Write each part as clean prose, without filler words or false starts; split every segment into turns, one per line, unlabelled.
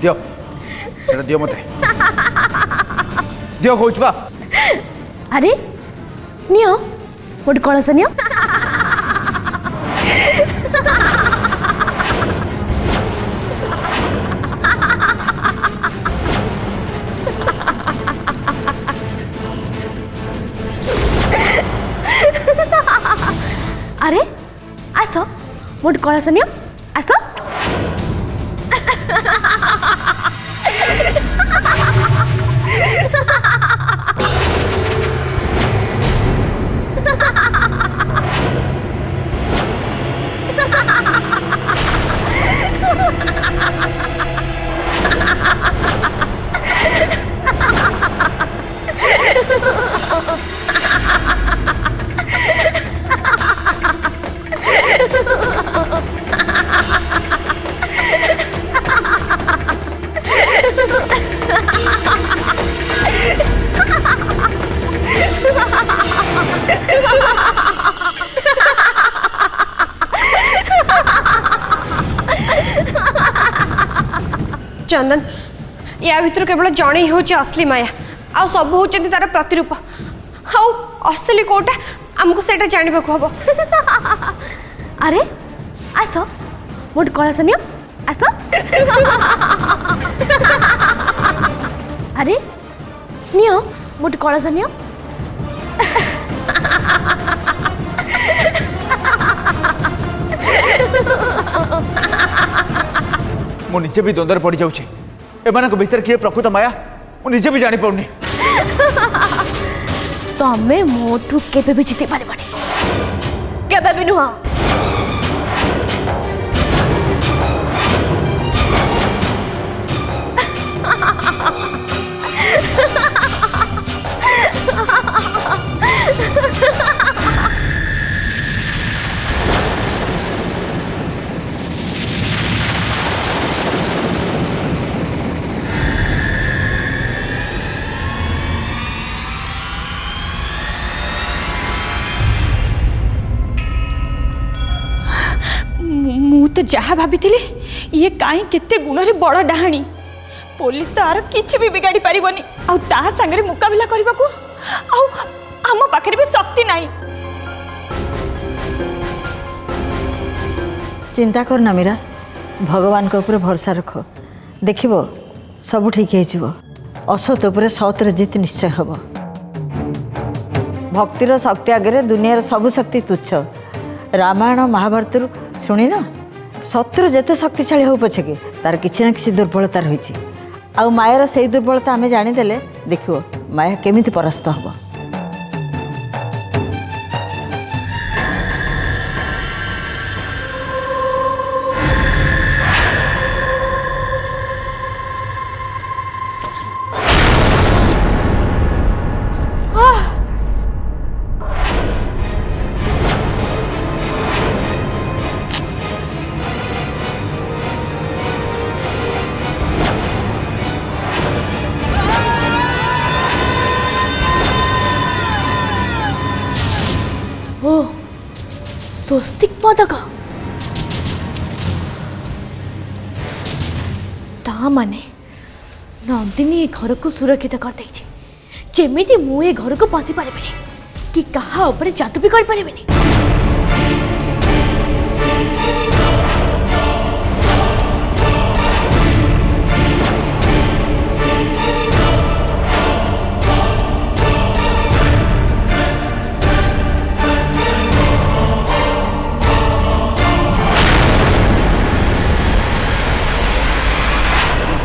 दियो सेटा दियो मते दियो कहूच बा।
अरे नियो मोटे कलश नियो। अरे आस मोटे कलश नियो आस।
चंदन या भीतर केवल जड़े ही हूँ असली माया आ सब हूँ तार प्रतिरूप आउ असली कोटा आमको सेटा जानवा हम।
अरे आस मोटे कलश नियो आस। अरे नियो मोटे कलश नियो।
मु निजे भी द्वंद्व पड़ जाऊँ एमान भीतर किए प्रकृत माया मु निजे भी जानी पाउनी।
तमे मोठू केबे भी जीति पारिबानी केबे भी नुह।
तो जहाँ भाभी ये कहीं केते गुण रे बड़ डाहाणी पुलिस तो आर किछि भी बिगाड़ी पारिबनी आ ता संगे मुकाबला करबा को आम पाखे भी शक्ति नहीं।
चिंता कर ना मीरा भगवान के ऊपर भरोसा रख देखिबो सब ठीक हो असत उपर सतर जीत निश्चय हम। भक्तिर शक्ति आगे दुनिया सब शक्ति तुच्छ। रामायण महाभारत शुणी ना शत्रु जिते शक्तिशाली हो पछे तार किसी ना किसी दुर्बलता रही आ मायर से दुर्बलता आम जानीदे देखो माया केमिति परास्त हम।
स्वस्तिक पदक ता माने नंदिनी ये घर को सुरक्षित कर देछि जेमिति मु ए घर को पसी पारिबिनी कि कहा ऊपर जादू भी कर पारिबिनी।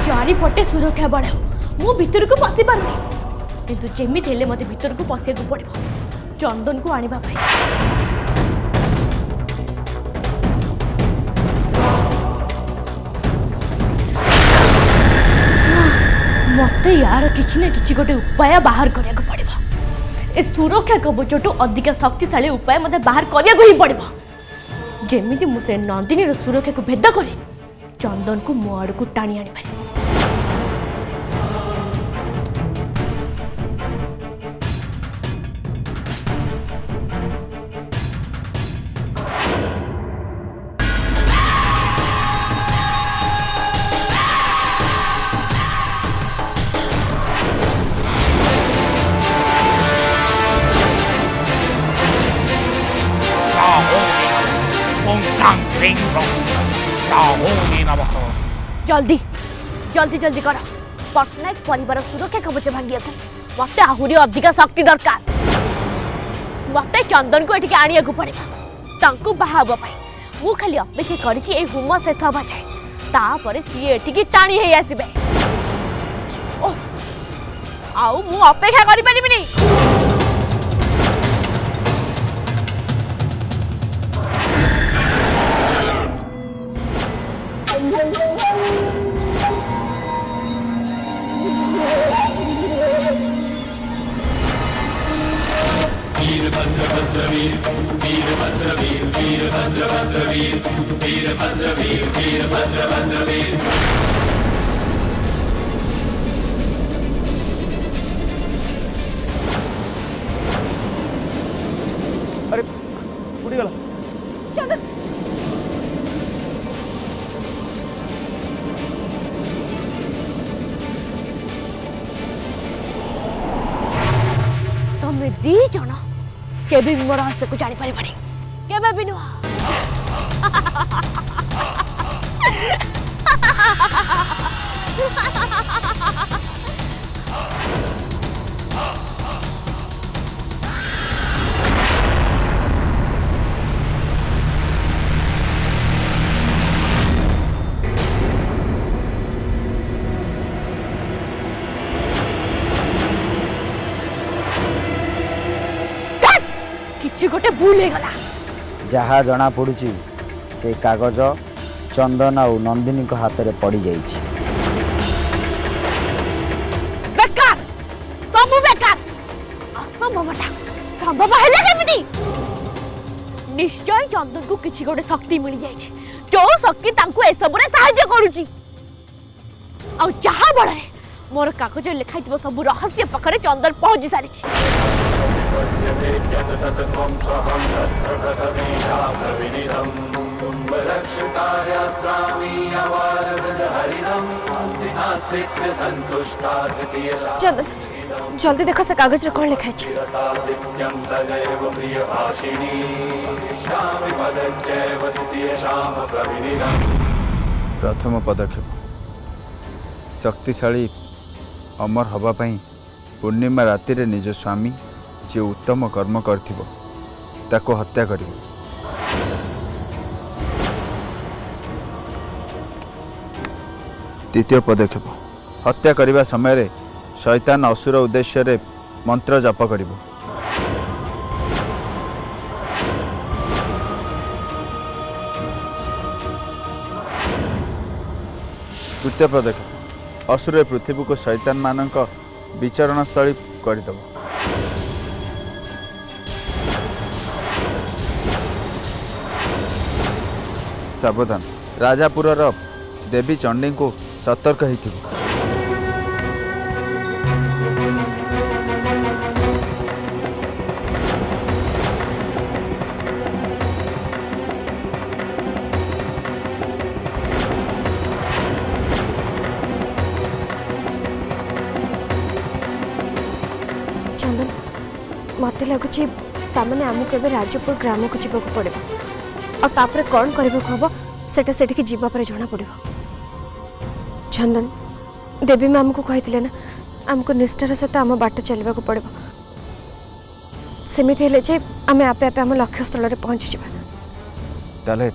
चारिपटे सुरक्षा बढ़ाओ मु भीतर को पसी पारुनी किंतु जेमिति हेले मते भीतर को पसिया को पड़िबो चंदन को आनिबा भाई। मते यार किछि ना किछि गोटे उपाय बाहर करिया को पड़िबो ए सुरक्षा कवचटू अधिक शक्तिशाली उपाय मते बाहर करिया को ही पड़िबो। जेमिति मु से नंदिनी सुरक्षा को भेद करी चंदन को मो आड़ को टाणी आनी पारे। जल्दी जल्दी जल्दी कर पटनायक परिवार सुरक्षा कवच भांगिया मत आहरी अधिक शक्ति दरकार। मत चंदन को ये आनिया पड़ा बाहर मु खाली अपेक्षा करी हुम शेष हवा जाए तापर सी एटिकी टाणी है आसबे। आउ मु अपेक्षा करि परिबिनी।
अरे उड़ी गला
चंदन तमें दी जन केबे भी मो रहस्य को जानी पारिबनी केबे भी नुह। किछि गोटे भूल हो गला।
जहाँ जना पड़ुची से कागज चंदन और नंदिनी को हाथ में पड़ जाइए।
बेकार सब बेकार असंभवटा संभव है केमिति। निश्चय चंदन को किछि गोटे शक्ति मिल जाई जो शक्ति तांको ए सब रे सहायता करूची। आ जहाँ बड़ा मोर कागज लिखाई सब रहस्य पखरे चंदन पहुंची सारी।
चंदन जल्दी देखो से कागज रे कौन लिखा है।
प्रथम पदक्षेप शक्तिशाली अमर हवा पाई पूर्णिमा राति रे निज स्वामी जे उत्तम कर्म करथिबो ताको हत्या करिबो। द्वितीय पदक्षेप हत्या करिबा समय रे शैतान असुर उद्देश्य रे मंत्र जप करिबो। तृतीय पदक्षेप असुर पृथ्वी को शैतान मानक विचरण स्थली करदब। सावधान राजापुर देवी चंडी को सतर्क होइथिबो।
चंदन मत लगुच ताने आमको एवं राजपुर ग्राम को जीवाक पड़े और कौन करने को हम सेटा सेठी जीवा पर जना पड़ो। चंदन देवी माँ आमको कहते ना आमको निष्ठार सहित आम बाट चलने को पड़ो सेमती हेले जे आम आपे आपे आम लक्ष्य स्थल पहुँची
ताले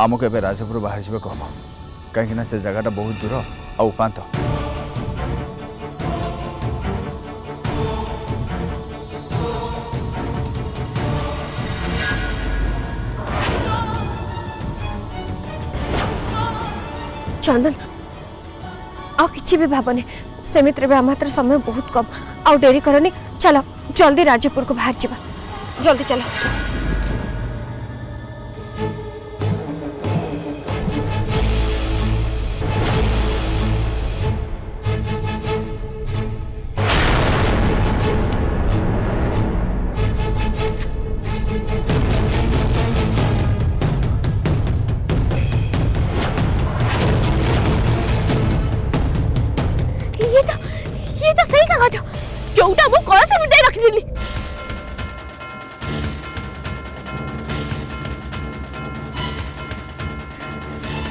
आमको एवं राजपुर बाहर जावाक हम कहीं से जगह बहुत दूर आ उपात।
चंदन आ किसी भी भावने सेमित रे आम हाथ समय बहुत कम आ डेरी करनी चलो जल्दी राजपुर को बाहर जावा जल्दी चलो।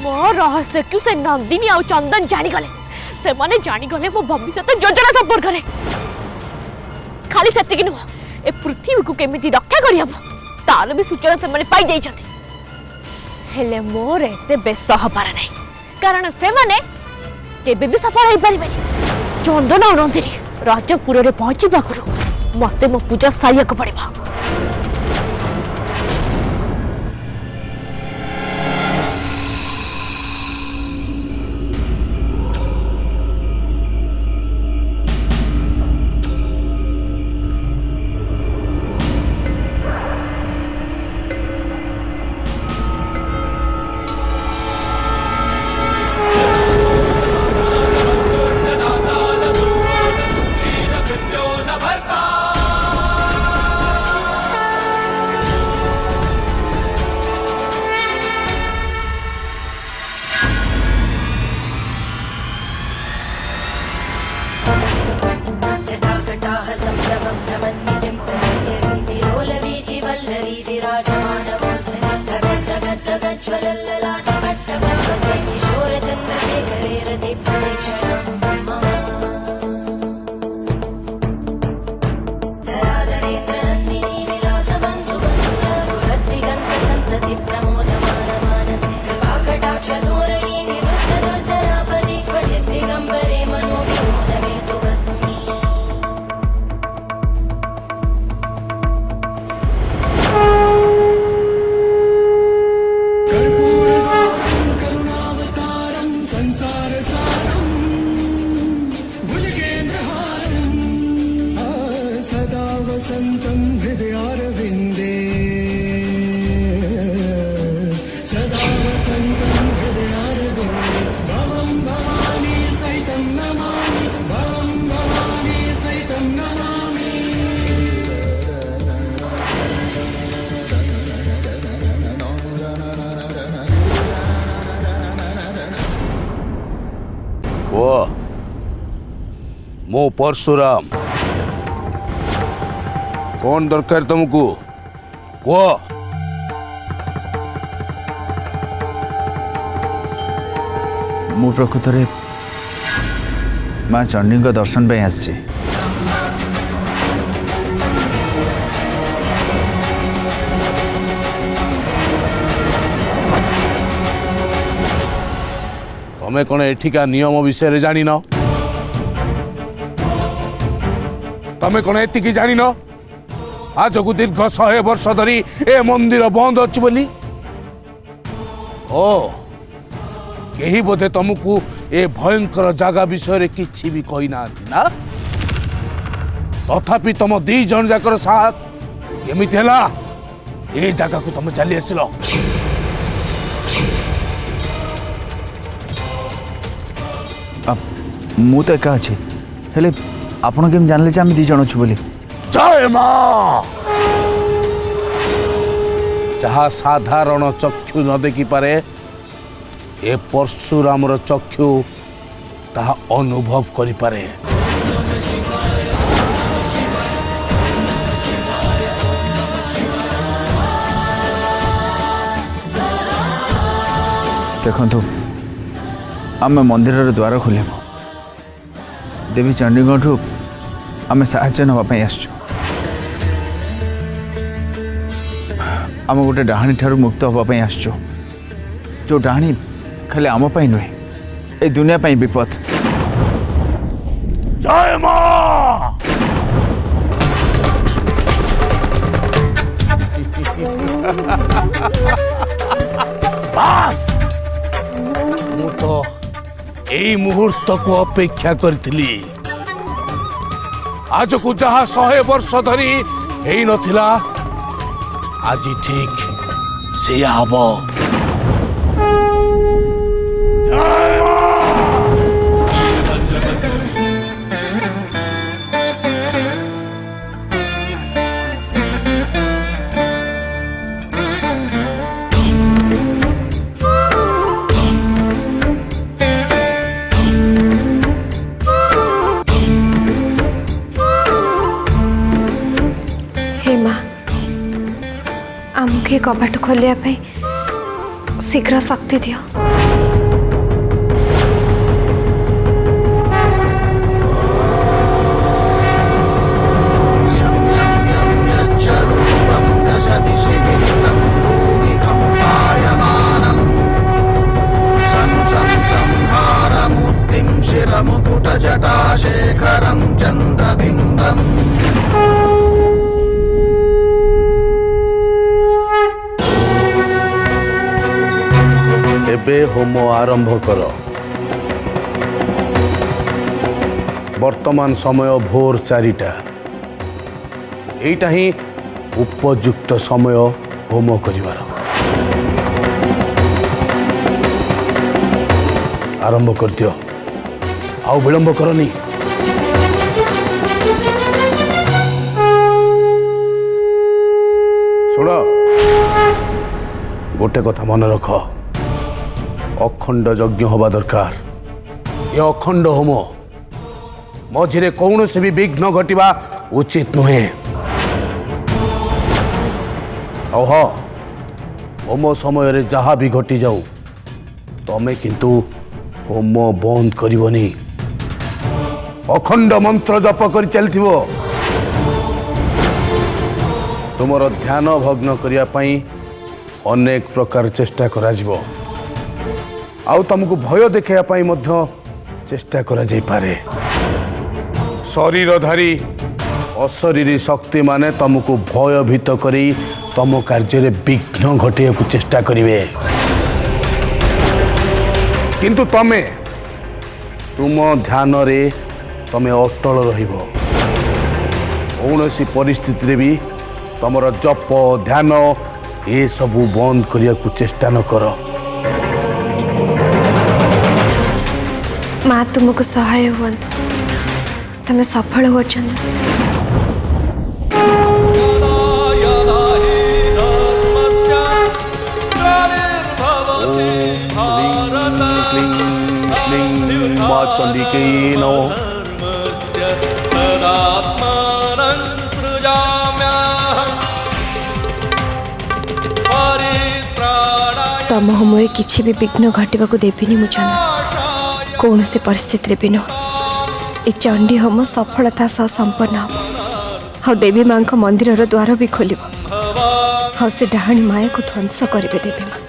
मो रहस्य कि से नंदिनी आ चंदन जानिगले से माने जानिगले मो भविष्य योजना संपर्क रे खाली सेतिक नुह ए पृथ्वी को केमिति रक्षा करि हबो तार भी सूचना से माने पाई जाई छथि हेले मोर एते व्यस्त हबार नै कारण से माने केबे भी सफल होई परिबेनी चंदन और नंदिनी राजपुर रे पहुंची पाखरु मते मो पूजा सारिया को पड़ेबा
मो परशुराम कौन दरकार तुमको वो
मु प्रकृत रे माँ चंडी को दर्शन पे आसी
तमें कौन एठिका नियम विषय जानी न तमें कौन एतिकी जानी न आज को दीर्घ 100 वर्ष धरी ए मंदिर बंद अच्छी बोली ओ कहीं बोधे तुमको ए भयंकर जगह विषय किसी भी कही ना ना तथापि तुम 2 जन जाकर साहस केमिति हला ए जगह को तुम चली आसिल
मु तो एका अच्छे हेले आपण केम जानले जे आम 2 जन अच्छु बोली
जय मां जहाँ साधारण चक्षु न देखी पारे ए परशुरामर चक्षु ताहा अनुभव करि पारे
देखंतु आम मंदिर द्वार खोल देवी चंडीगढ़ आम साहाय्य नापी आसु आम गोटे डाहाणी ठारू मुक्त हाँपाई आसु जो डाहाणी खाली आम नुहे ए दुनिया पाई विपद
जय मां बास मु तो यही मुहूर्त को अपेक्षा करी आज को जहाँ 100 वर्ष धरी हेई नथिला आज ठीक से हब
आमुखे कबाट खोलिया शीघ्र शक्ति दियो।
एबे होम आरंभ कर। वर्तमान समय भोर 4टा। एटा ही उपयुक्त समय होम करिवार। आरंभ कर दियो, आउ विलंब करनी। शुण, गोटे कथा मन रख, अखंड यज्ञ हवा दरकार। ये अखंड होम मझिरे कौन से भी विघ्न घटिबा उचित नुहे। ओह, होम समय जहाँ भी घटी जाऊ तमें किंतु होम बंद करबनी। अखंड मंत्र जप कर चलथिबो। तुमर ध्यान भग्न करिया पई अनेक प्रकार चेष्टा करा जिवो। आउ तुमको भय देखा पई मध्य चेष्टा करा जाई पारे। शरीरधारी अशरीरी शक्ति माने तुमको भयभीत करी तुम कार्य विघ्न घटिया को चेष्टा करिवे। किंतु तमे तुम ध्यान रे तमे अटल रहिबो। कौनसी परिस्थिति रे भी तुमर जप ध्यान ये सबू बंद करिया को चेष्टा न कर।
माँ तुमको सहाय हुअन्तु, तमें सफल हो चंदन।
माँ चंडिके नमः।
तम होमरे किछि भी विघ्न घटिबा को देबिनी मु चंदन। कौन से परिस्थिति रे बिनो ए चंडी होम सफलता सह संपन्न हो। हाँ देवी माँ का मंदिर द्वार भी खोल। हाँ से डाहाणी माया को ध्वंस करेंगे देवी माँ।